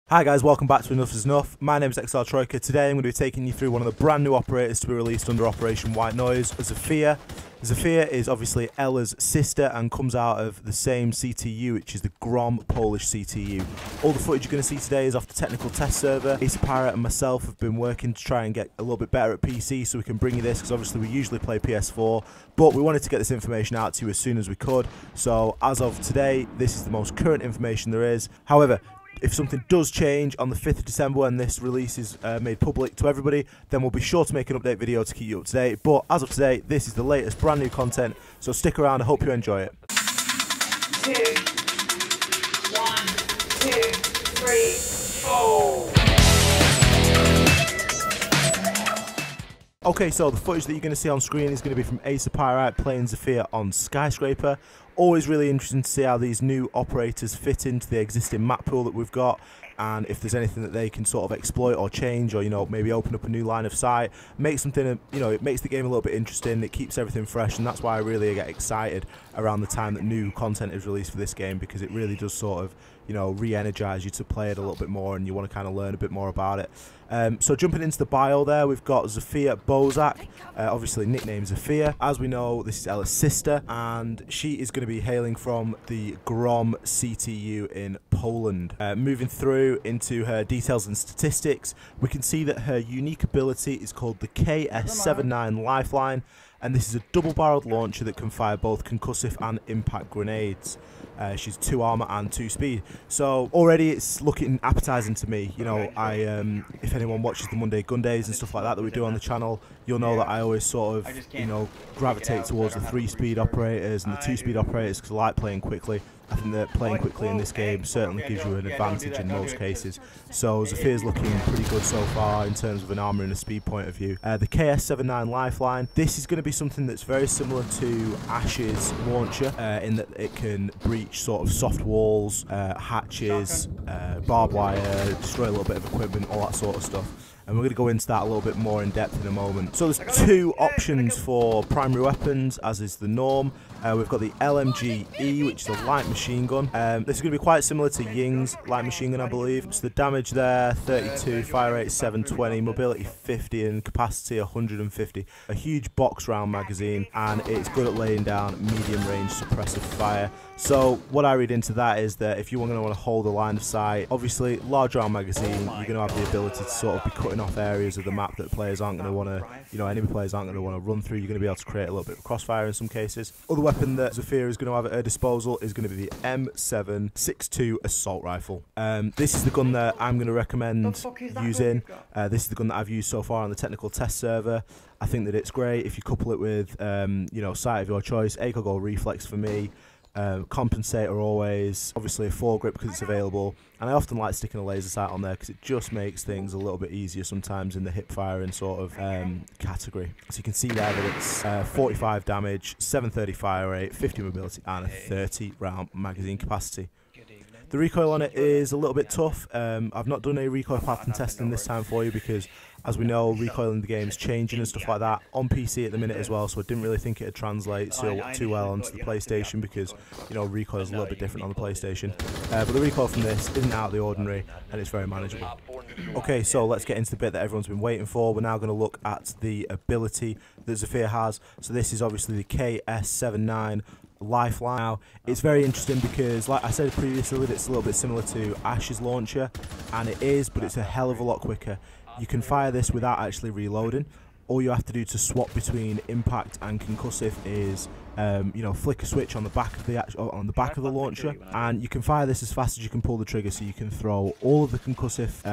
Hi guys, welcome back to Enough is Enough. My name is XR Troika. Today I'm going to be taking you through one of the brand new operators to be released under Operation White Noise, Zofia. Zofia is obviously Ella's sister and comes out of the same CTU, which is the Grom Polish CTU. All the footage you're going to see today is off the technical test server. Ace Pirate and myself have been working to try and get a little bit better at PC so we can bring you this, because obviously we usually play PS4, but we wanted to get this information out to you as soon as we could. So as of today, this is the most current information there is. However, if something does change on the 5th of December when this release is made public to everybody, then we'll be sure to make an update video to keep you up to date. But as of today, this is the latest brand new content, so stick around. I hope you enjoy it. 2, 1, 2, 3, 4. Okay, so the footage that you're going to see on screen is going to be from Ace Pirate playing Zofia on Skyscraper. Always really interesting to see how these new operators fit into the existing map pool that we've got, and if there's anything that they can sort of exploit or change, or maybe open up a new line of sight, make something, it makes the game a little bit interesting. It keeps everything fresh, and that's why I really get excited around the time that new content is released for this game, because it really does sort of re-energize you to play it a little bit more, and you want to kind of learn a bit more about it. So jumping into the bio there, we've got Zofia Bozak, obviously nicknamed Zofia. As we know, this is Ella's sister, and she is going to be hailing from the Grom CTU in Poland. Moving through into her details and statistics, we can see that her unique ability is called the KS679 Lifeline, and this is a double-barreled launcher that can fire both concussive and impact grenades. She's 2 armor and 2 speed, so already it's looking appetizing to me. If anyone watches the Monday Gun Days and stuff like that we do on the channel, you'll know that I always sort of gravitate towards the 3-speed operators and the 2-speed operators, because I like playing quickly. I think that playing quickly in this game certainly gives you an advantage in most cases. So Zofia's looking pretty good so far in terms of an armor and a speed point of view. The KS79 Lifeline, this is going to be something that's very similar to Ash's launcher, in that it can breach sort of soft walls, hatches, barbed wire, destroy a little bit of equipment, all that sort of stuff. And we're going to go into that a little bit more in depth in a moment. So there's 2 options for primary weapons, as is the norm. We've got the LMG-E, which is a light machine gun. This is going to be quite similar to Ying's light machine gun, I believe. So the damage there, 32, fire rate 720, mobility 50, and capacity 150. A huge box round magazine, and it's good at laying down medium range suppressive fire. So what I read into that is that if you're going to want to hold a line of sight, obviously large round magazine, you're going to have the ability to sort of be cutting off areas of the map that players aren't going to want to, enemy players aren't going to want to run through. You're going to be able to create a little bit of crossfire in some cases. Other weapon that Zofia is going to have at her disposal is going to be the M762 assault rifle. This is the gun that I'm going to recommend using. This is the gun that I've used so far on the technical test server. I think that it's great if you couple it with, sight of your choice. ACOG or reflex for me. Compensator always, obviously a foregrip because it's available, and I often like sticking a laser sight on there because it just makes things a little bit easier sometimes in the hip firing sort of category. So you can see there that it's 45 damage, 730 fire rate, 50 mobility, and a 30 round magazine capacity. The recoil on it is a little bit tough. I've not done a recoil pattern testing this time for you because, as we know, recoil in the game is changing and stuff like that on PC at the minute as well, so I didn't really think it would translate too well onto the PlayStation because, recoil is a little bit different on the PlayStation. But the recoil from this isn't out of the ordinary, and it's very manageable. Okay, so let's get into the bit that everyone's been waiting for. We're now going to look at the ability that Zofia has. So this is obviously the KS79 Lifeline. Now, it's very interesting because, like I said previously, it's a little bit similar to Ash's launcher, and it is, but it's a hell of a lot quicker. You can fire this without actually reloading. All you have to do to swap between impact and concussive is, flick a switch on the back of the launcher, and you can fire this as fast as you can pull the trigger. So you can throw all of the concussive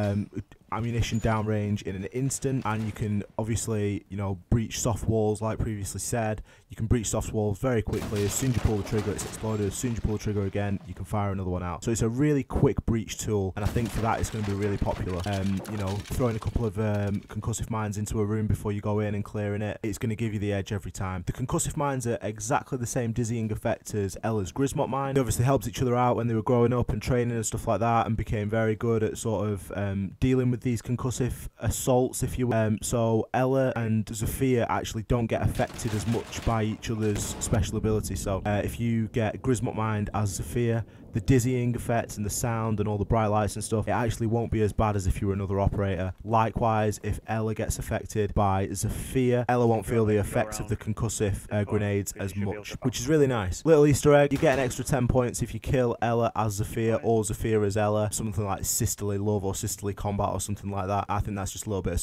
ammunition downrange in an instant, and you can obviously breach soft walls like previously said. You can breach soft walls very quickly. As soon as you pull the trigger, it's exploded. As soon as you pull the trigger again, you can fire another one out. So it's a really quick breach tool, and I think for that it's going to be really popular. Throwing a couple of concussive mines into a room before you go in and clearing it, it's going to give you the edge every time. The concussive mines are exactly the same dizzying effect as Ella's Grismot mine. They obviously helped each other out when they were growing up and training and stuff like that, and became very good at sort of dealing with these concussive assaults, if you will. So Ella and Zofia actually don't get affected as much by each other's special ability. So if you get Grismot mined as Zofia, the dizzying effects and the sound and all the bright lights and stuff, it actually won't be as bad as if you were another operator. Likewise, if Ella gets affected by Zofia, Ella won't feel the effects of the concussive grenades as much, which is really nice. Little Easter egg, you get an extra 10 points if you kill Ella as Zofia or Zofia as Ella, something like sisterly love or sisterly combat or something like that. I think that's just a little bit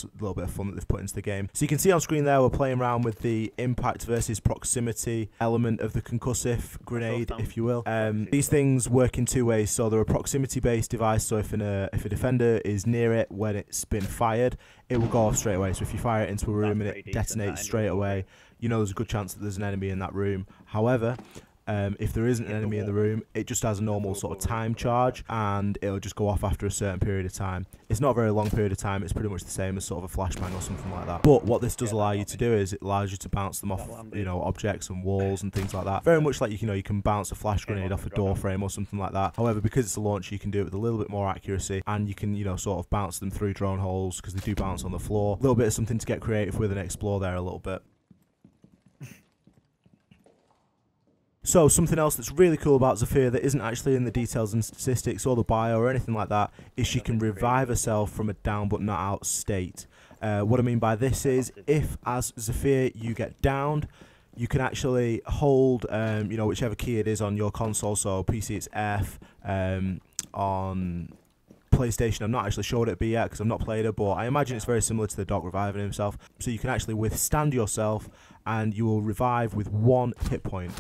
of fun that they've put into the game. So you can see on screen there, we're playing around with the impact versus proximity element of the concussive grenade, if you will. These things work in two ways. So they're a proximity-based device, so if a defender is near it when it's been fired, it will go off straight away. So if you fire it into a room and it detonates straight away, you know there's a good chance that there's an enemy in that room. However, if there isn't an enemy in the room, it just has a normal sort of time charge, and it'll just go off after a certain period of time. It's not a very long period of time. It's pretty much the same as sort of a flashbang or something like that. But what this does allow you to do is it allows you to bounce them off, you know, objects and walls and things like that. Very much like, you know, you can bounce a flash grenade off a door frame or something like that. However, because it's a launcher, you can do it with a little bit more accuracy, and you can, you know, sort of bounce them through drone holes because they do bounce on the floor. A little bit of something to get creative with and explore there a little bit. So something else that's really cool about Zofia that isn't actually in the details and statistics or the bio or anything like that is she can revive herself from a down but not out state. What I mean by this is, if as Zofia you get downed, you can actually hold, you know, whichever key it is on your console. So PC it's F, on PlayStation I'm not actually sure what it'd be yet because I've not played it, but I imagine it's very similar to the Doc reviving himself. So you can actually withstand yourself and you will revive with 1 hit point.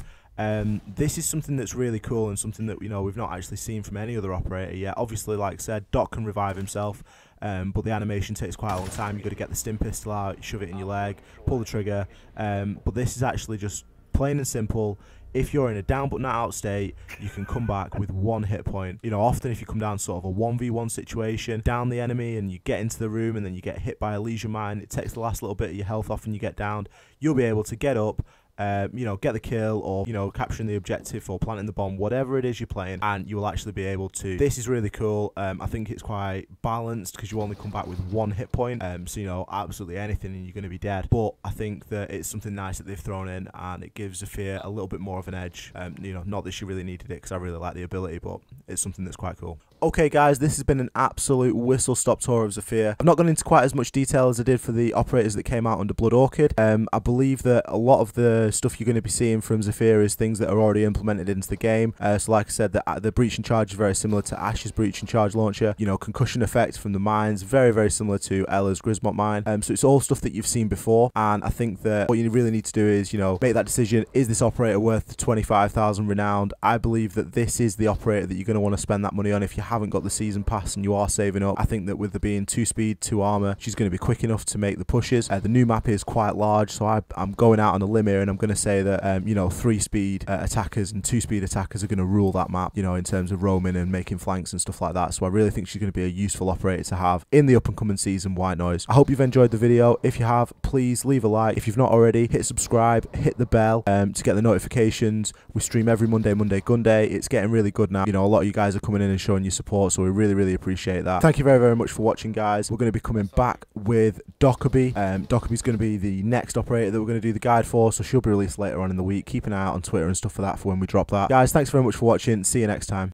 This is something that's really cool and something that, you know, we've not actually seen from any other operator yet. Obviously, like I said, Doc can revive himself, but the animation takes quite a long time. You've got to get the stim pistol out, shove it in your leg, pull the trigger, but this is actually just plain and simple. If you're in a down but not out state, you can come back with 1 hit point. You know, often if you come down sort of a 1v1 situation, down the enemy and you get into the room and then you get hit by a lesion mine, it takes the last little bit of your health off and you get downed, you'll be able to get up, you know, get the kill, or, you know, capturing the objective or planting the bomb, whatever it is you're playing, and you will actually be able to. This is really cool. I think it's quite balanced because you only come back with 1 hit point, so, you know, absolutely anything and you're going to be dead. But I think that it's something nice that they've thrown in, and it gives Zofia a little bit more of an edge. You know, not that she really needed it because I really like the ability, but it's something that's quite cool. Okay guys, this has been an absolute whistle-stop tour of Zofia. I've not gone into quite as much detail as I did for the operators that came out under Blood Orchid. I believe that a lot of the stuff you're going to be seeing from Zofia is things that are already implemented into the game. So like I said, the breach and charge is very similar to Ash's breach and charge launcher. You know, concussion effect from the mines, very, very similar to Ella's Grismot mine. So it's all stuff that you've seen before, and I think that what you really need to do is, you know, make that decision. Is this operator worth the 25,000 renowned? I believe that this is the operator that you're going to want to spend that money on if you haven't got the season pass and you are saving up. I think that with there being 2 speed, 2 armor, she's going to be quick enough to make the pushes. The new map is quite large, so I'm going out on a limb here, and I'm going to say that you know, 3 speed attackers and 2 speed attackers are going to rule that map, you know, in terms of roaming and making flanks and stuff like that. So I really think she's going to be a useful operator to have in the up and coming season White Noise. I hope you've enjoyed the video. If you have, please leave a like. If you've not already, hit subscribe, hit the bell to get the notifications. We stream every Monday gun day. It's getting really good now. You know, a lot of you guys are coming in and showing your support, so we really, really appreciate that. Thank you very, very much for watching, guys. We're going to be coming back with Dockerby. Dockerby's going to be the next operator that we're going to do the guide for, so she'll be released later on in the week. Keep an eye out on Twitter and stuff for that for when we drop that. Guys, thanks very much for watching. See you next time.